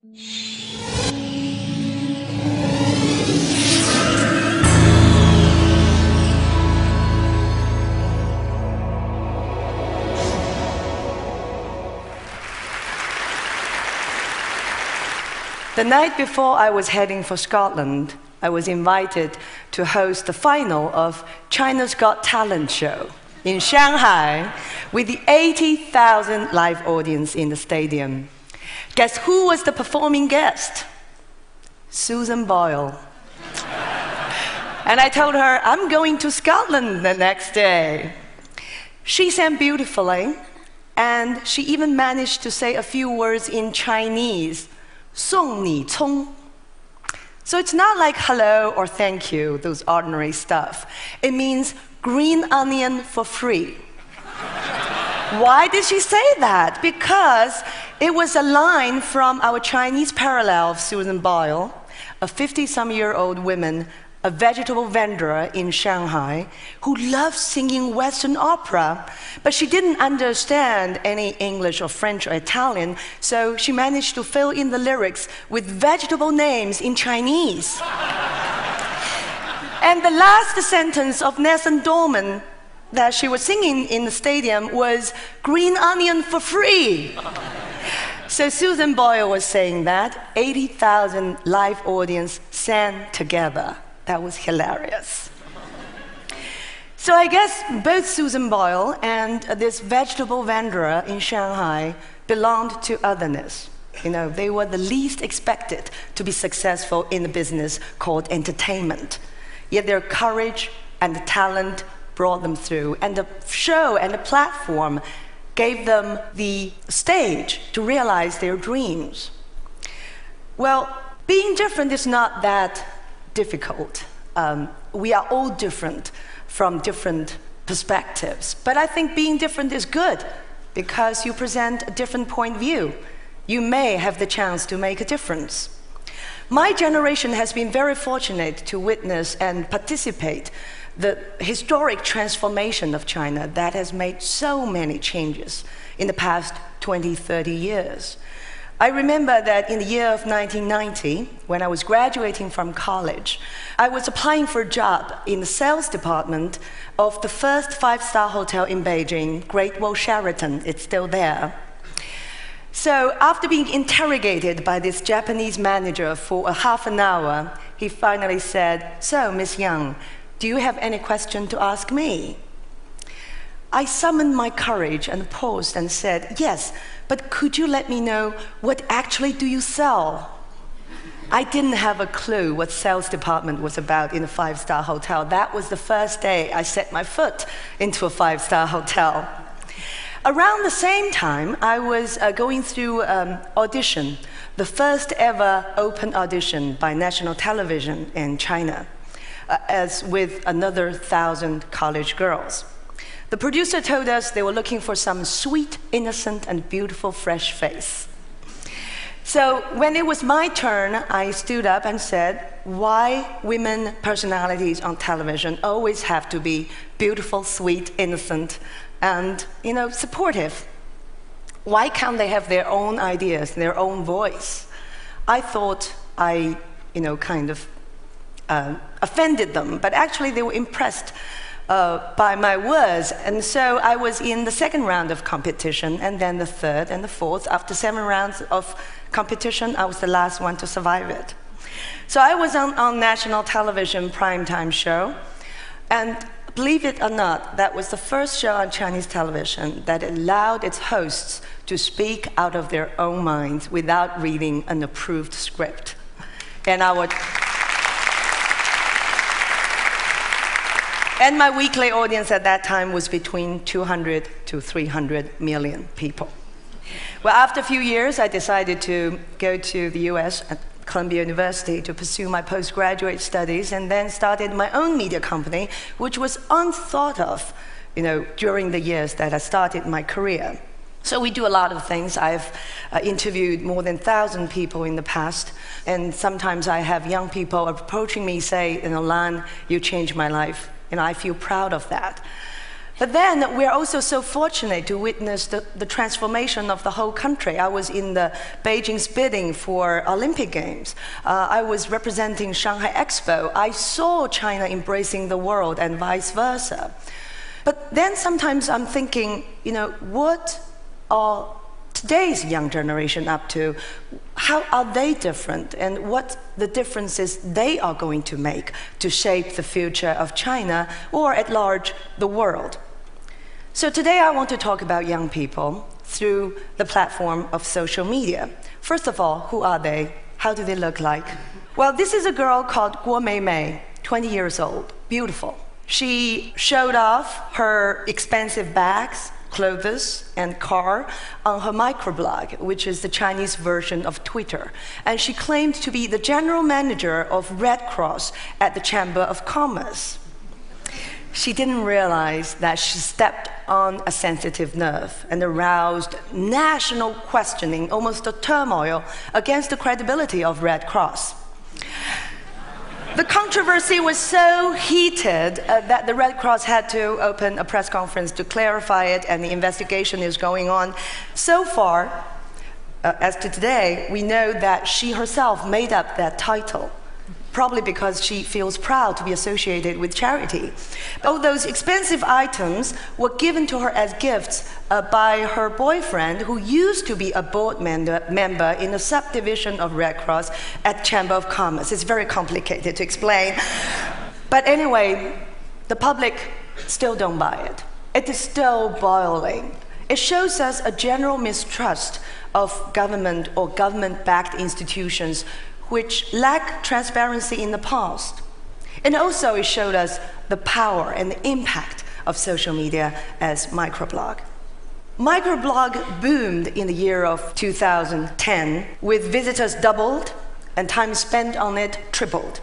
The night before I was heading for Scotland, I was invited to host the final of China's Got Talent show in Shanghai with the 80,000 live audience in the stadium. Guess who was the performing guest? Susan Boyle. And I told her, I'm going to Scotland the next day. She sang beautifully, and she even managed to say a few words in Chinese. 送你葱. So it's not like hello or thank you, those ordinary stuff. It means green onion for free. Why did she say that? Because it was a line from our Chinese parallel of Susan Boyle, a 50-some-year-old woman, a vegetable vendor in Shanghai, who loved singing Western opera, but she didn't understand any English or French or Italian, so she managed to fill in the lyrics with vegetable names in Chinese. And the last sentence of Nessun Dorma that she was singing in the stadium was green onion for free. So Susan Boyle was saying that 80,000 live audience sang together. That was hilarious. So I guess both Susan Boyle and this vegetable vendor in Shanghai belonged to otherness. You know, they were the least expected to be successful in the business called entertainment. Yet their courage and the talent brought them through, and the show and the platform gave them the stage to realize their dreams. Well, being different is not that difficult. We are all different from different perspectives. But I think being different is good because you present a different point of view. You may have the chance to make a difference. My generation has been very fortunate to witness and participate the historic transformation of China that has made so many changes in the past 20, 30 years. I remember that in the year of 1990, when I was graduating from college, I was applying for a job in the sales department of the first five-star hotel in Beijing, Great Wall Sheraton. It's still there. So after being interrogated by this Japanese manager for a half an hour, he finally said, "So, Miss Yang, do you have any question to ask me?" I summoned my courage and paused and said, "Yes, but could you let me know what actually do you sell?" I didn't have a clue what sales department was about in a five-star hotel. That was the first day I set my foot into a five-star hotel. Around the same time, I was going through audition, the first ever open audition by national television in China, as with another 1,000 college girls. The producer told us they were looking for some sweet, innocent, and beautiful fresh face. So when it was my turn, I stood up and said, why women personalities on television always have to be beautiful, sweet, innocent, and, you know, supportive? Why can't they have their own ideas, their own voice? I thought I, kind of offended them, but actually they were impressed by my words. And so I was in the second round of competition, and then the third and the fourth. After 7 rounds of competition, I was the last one to survive it. So I was on national television primetime show, and believe it or not, that was the first show on Chinese television that allowed its hosts to speak out of their own minds without reading an approved script. And my weekly audience at that time was between 200 to 300 million people. Well, after a few years, I decided to go to the US at Columbia University to pursue my postgraduate studies, and then started my own media company, which was unthought of, during the years that I started my career. So we do a lot of things. I've interviewed more than 1,000 people in the past, and sometimes I have young people approaching me say, Lan, you changed my life. I feel proud of that. But then we're also so fortunate to witness the transformation of the whole country. I was in the Beijing's bidding for Olympic Games. I was representing Shanghai Expo. I saw China embracing the world and vice versa. But then sometimes I'm thinking, what are today's young generation up to? How are they different, and what the differences they are going to make to shape the future of China, or at large, the world? So today I want to talk about young people through the platform of social media. First of all, who are they? How do they look like? Well, this is a girl called Guo Meimei, 20 years old, beautiful. She showed off her expensive bags, clothes, and car on her microblog, which is the Chinese version of Twitter. And she claimed to be the general manager of Red Cross at the Chamber of Commerce. She didn't realize that she stepped on a sensitive nerve and aroused national questioning, almost a turmoil, against the credibility of Red Cross. The controversy was so heated that the Red Cross had to open a press conference to clarify it, and the investigation is going on. So far, as to today, we know that she herself made up that title, probably because she feels proud to be associated with charity. All those expensive items were given to her as gifts by her boyfriend, who used to be a board member in a subdivision of Red Cross at Chamber of Commerce. It's very complicated to explain. But anyway, the public still don't buy it. It is still boiling. It shows us a general mistrust of government or government-backed institutions which lack transparency in the past. And also it showed us the power and the impact of social media as microblog. Microblog boomed in the year of 2010, with visitors doubled and time spent on it tripled.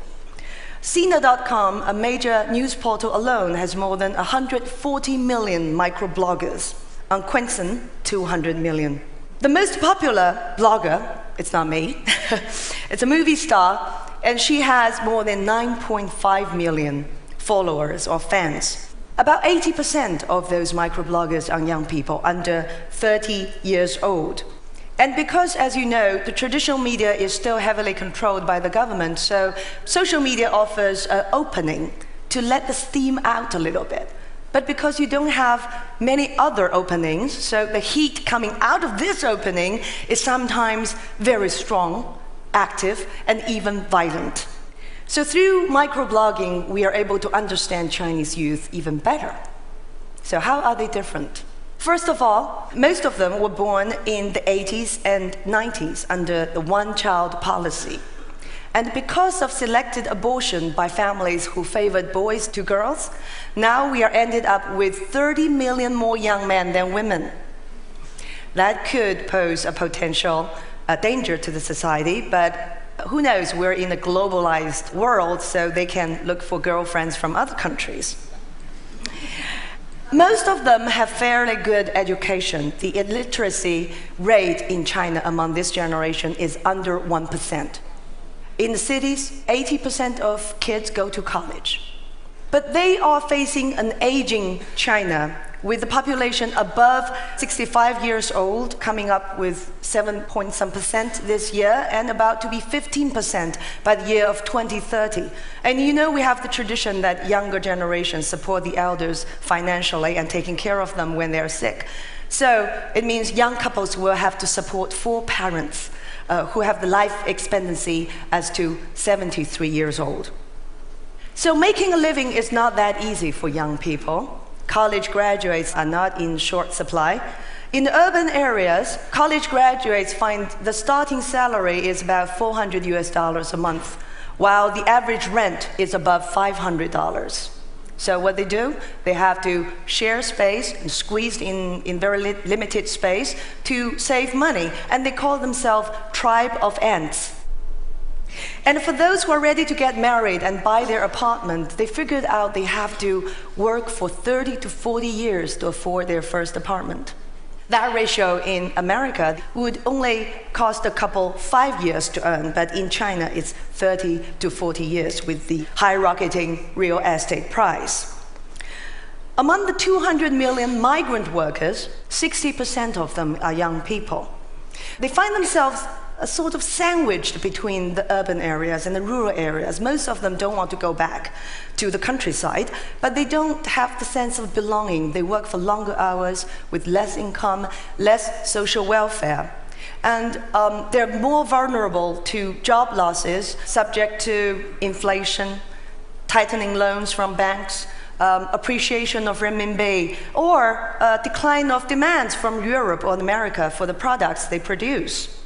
Sina.com, a major news portal alone, has more than 140 million microbloggers. On Quentin, 200 million. The most popular blogger, it's not me, it's a movie star, and she has more than 9.5 million followers or fans. About 80% of those microbloggers are young people under 30 years old. And because, as you know, the traditional media is still heavily controlled by the government, so social media offers an opening to let the steam out a little bit. But because you don't have many other openings, so the heat coming out of this opening is sometimes very strong, active, and even violent. So through microblogging, we are able to understand Chinese youth even better. So how are they different? First of all, most of them were born in the 80s and 90s under the one-child policy. And because of selected abortion by families who favored boys to girls, now we are ended up with 30 million more young men than women. That could pose a potential danger to the society, but who knows, we're in a globalized world, so they can look for girlfriends from other countries. Most of them have fairly good education. The illiteracy rate in China among this generation is under 1%. In the cities, 80% of kids go to college. But they are facing an aging China, with the population above 65 years old coming up with 7-point-some% this year, and about to be 15% by the year of 2030. And you know we have the tradition that younger generations support the elders financially and taking care of them when they're sick. So it means young couples will have to support 4 parents who have the life expectancy as to 73 years old. So making a living is not that easy for young people. College graduates are not in short supply. In urban areas, college graduates find the starting salary is about $400 a month, while the average rent is above $500. So what they do, they have to share space and squeezed in very limited space to save money, and they call themselves tribe of ants. And for those who are ready to get married and buy their apartment, they figured out they have to work for 30 to 40 years to afford their first apartment. That ratio in America would only cost a couple 5 years to earn, but in China it's 30 to 40 years with the high rocketing real estate price. Among the 200 million migrant workers, 60% of them are young people. They find themselves sort of sandwiched between the urban areas and the rural areas. Most of them don't want to go back to the countryside, but they don't have the sense of belonging. They work for longer hours with less income, less social welfare. And they're more vulnerable to job losses, subject to inflation, tightening loans from banks, appreciation of renminbi, or decline of demands from Europe or America for the products they produce.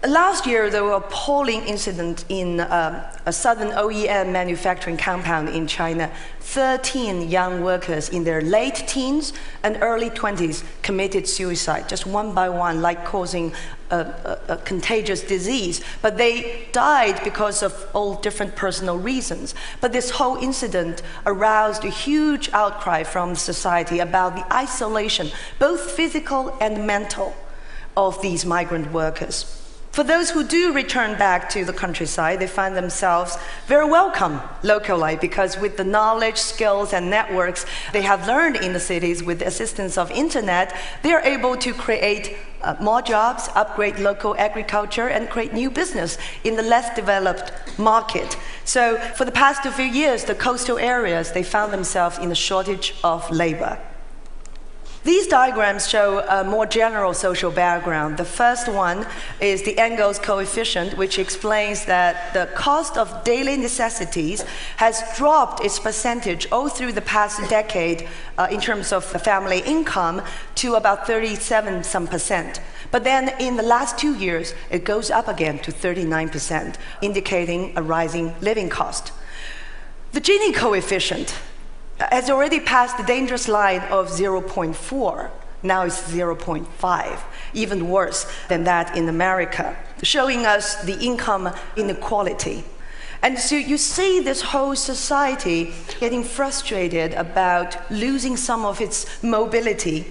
Last year, there were appalling incident in a southern OEM manufacturing compound in China. 13 young workers in their late teens and early 20s committed suicide, just one by one, like causing a contagious disease. But they died because of all different personal reasons. But this whole incident aroused a huge outcry from society about the isolation, both physical and mental, of these migrant workers. For those who do return back to the countryside, they find themselves very welcome locally because with the knowledge, skills, and networks they have learned in the cities with the assistance of internet, they are able to create more jobs, upgrade local agriculture, and create new business in the less developed market. So for the past few years, the coastal areas, they found themselves in a shortage of labor. These diagrams show a more general social background. The first one is the Engels coefficient, which explains that the cost of daily necessities has dropped its percentage all through the past decade in terms of the family income to about 37%. But then in the last 2 years, it goes up again to 39%, indicating a rising living cost. The Gini coefficient has already passed the dangerous line of 0.4. Now it's 0.5, even worse than that in America, showing us the income inequality. And so you see this whole society getting frustrated about losing some of its mobility,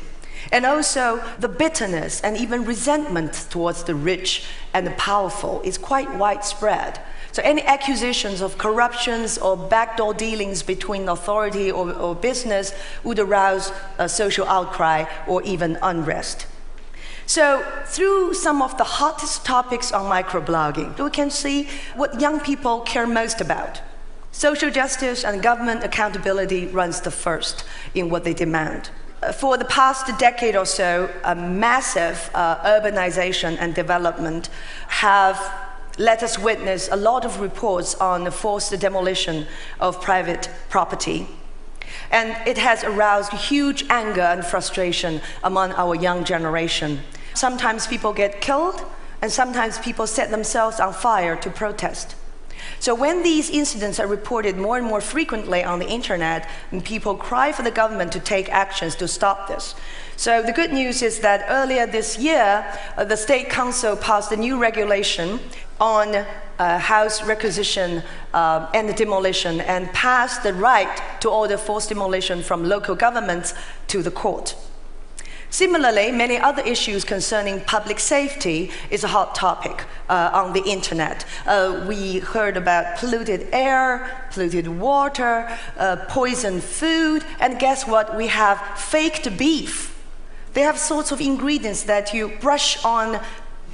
and also the bitterness and even resentment towards the rich and the powerful is quite widespread. So any accusations of corruptions or backdoor dealings between authority or business would arouse a social outcry or even unrest. So through some of the hottest topics on microblogging, we can see what young people care most about. Social justice and government accountability runs the first in what they demand. For the past decade or so, a massive urbanization and development have let us witness a lot of reports on the forced demolition of private property. And it has aroused huge anger and frustration among our young generation. Sometimes people get killed, and sometimes people set themselves on fire to protest. So when these incidents are reported more and more frequently on the internet, and people cry for the government to take actions to stop this. So the good news is that earlier this year, the State Council passed a new regulation on house requisition and demolition, and passed the right to order forced demolition from local governments to the court. Similarly, many other issues concerning public safety is a hot topic on the internet. We heard about polluted air, polluted water, poisoned food, and guess what? We have faked beef. They have sorts of ingredients that you brush on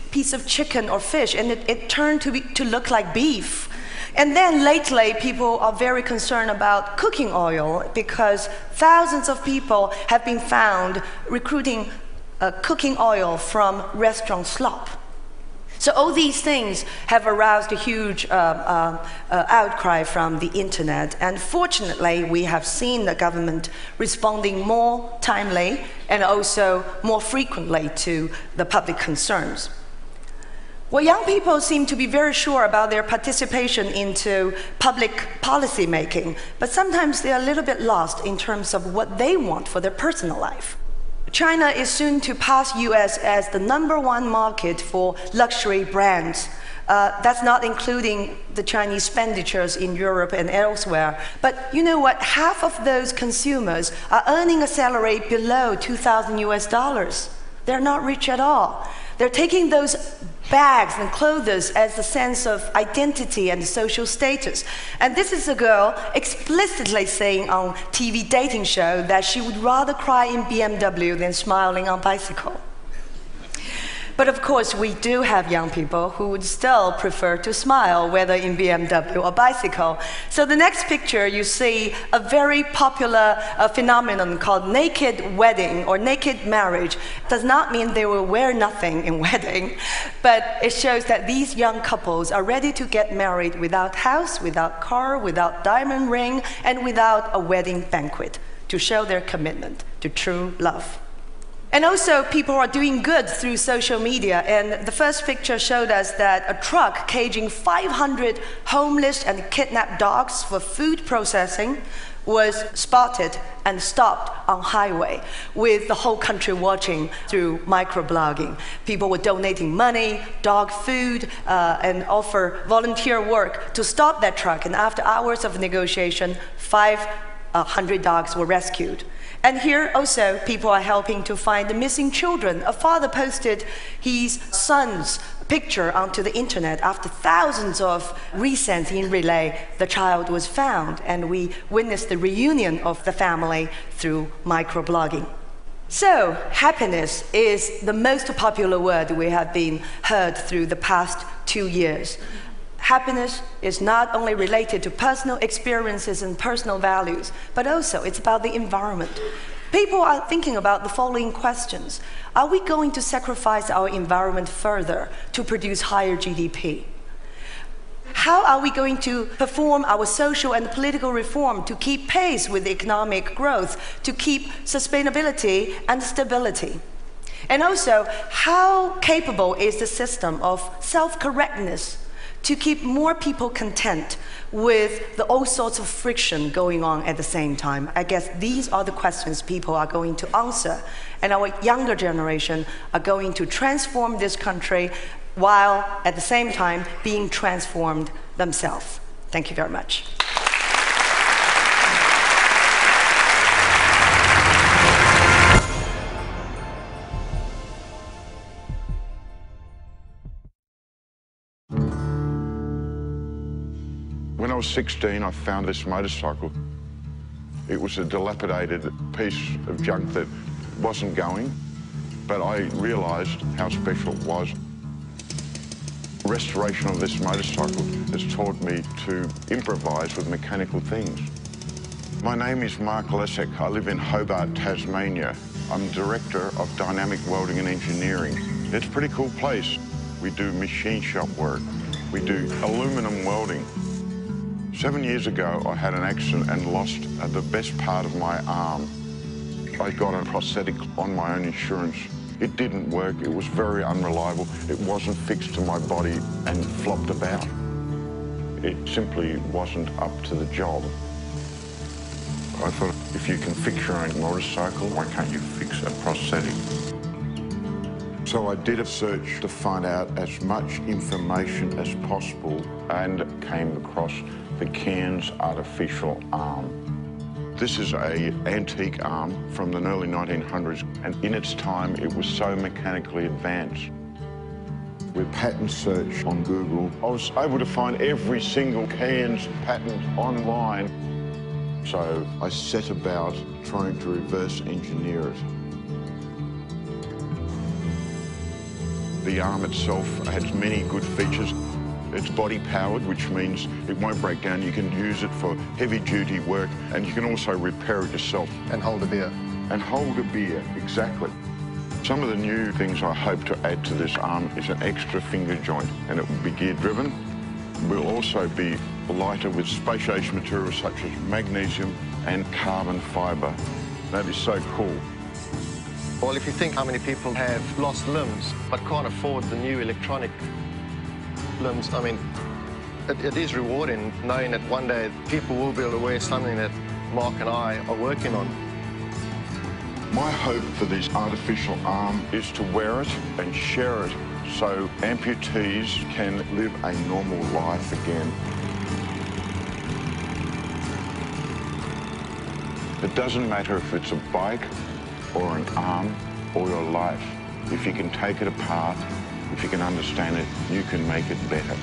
piece of chicken or fish, and it turned to look like beef. And then lately, people are very concerned about cooking oil because thousands of people have been found recruiting cooking oil from restaurant slop. So all these things have aroused a huge outcry from the internet. And fortunately, we have seen the government responding more timely and also more frequently to the public concerns. Well, young people seem to be very sure about their participation into public policy making, but sometimes they're a little bit lost in terms of what they want for their personal life. China is soon to pass US as the #1 market for luxury brands. That's not including the Chinese expenditures in Europe and elsewhere. But you know what? Half of those consumers are earning a salary below $2,000 US. They're not rich at all. They're taking those bags and clothes as a sense of identity and social status. And this is a girl explicitly saying on TV dating show that she would rather cry in BMW than smiling on bicycle. But of course, we do have young people who would still prefer to smile, whether in BMW or bicycle. So the next picture, you see a very popular phenomenon called naked wedding or naked marriage. It does not mean they will wear nothing in wedding, but it shows that these young couples are ready to get married without house, without car, without diamond ring, and without a wedding banquet, to show their commitment to true love. And also, people are doing good through social media. And the first picture showed us that a truck caging 500 homeless and kidnapped dogs for food processing was spotted and stopped on highway, with the whole country watching through microblogging. People were donating money, dog food, and offer volunteer work to stop that truck. And after hours of negotiation, 500 dogs were rescued. And here also, people are helping to find the missing children. A father posted his son's picture onto the internet. After thousands of resends in relay, the child was found, and we witnessed the reunion of the family through microblogging. So, happiness is the most popular word we have been heard through the past 2 years. Happiness is not only related to personal experiences and personal values, but also it's about the environment. People are thinking about the following questions. Are we going to sacrifice our environment further to produce higher GDP? How are we going to perform our social and political reform to keep pace with economic growth, to keep sustainability and stability? And also, how capable is the system of self-correctness to keep more people content with all sorts of friction going on at the same time? I guess these are the questions people are going to answer, and our younger generation are going to transform this country while at the same time being transformed themselves. Thank you very much. When I was 16, I found this motorcycle. It was a dilapidated piece of junk that wasn't going, but I realised how special it was. Restoration of this motorcycle has taught me to improvise with mechanical things. My name is Mark Lesek. I live in Hobart, Tasmania. I'm Director of Dynamic Welding and Engineering. It's a pretty cool place. We do machine shop work. We do aluminium welding. 7 years ago, I had an accident and lost the best part of my arm. I got a prosthetic on my own insurance. It didn't work. It was very unreliable. It wasn't fixed to my body and flopped about. It simply wasn't up to the job. I thought, if you can fix your own motorcycle, why can't you fix a prosthetic? So I did a search to find out as much information as possible and came across the Cairns artificial arm. This is an antique arm from the early 1900s, and in its time it was so mechanically advanced. With patent search on Google, I was able to find every single Cairns patent online. So I set about trying to reverse engineer it. The arm itself has many good features. It's body powered, which means it won't break down. You can use it for heavy duty work, and you can also repair it yourself. And hold a beer. And hold a beer, exactly. Some of the new things I hope to add to this arm is an extra finger joint, and it will be gear driven. Will also be lighter with space-age materials such as magnesium and carbon fibre. That is so cool. Well, if you think how many people have lost limbs but can't afford the new electronic limbs, I mean, it is rewarding knowing that one day people will be able to wear something that Mark and I are working on. My hope for this artificial arm is to wear it and share it so amputees can live a normal life again. It doesn't matter if it's a bike or an arm or your life. If you can take it apart, if you can understand it, you can make it better.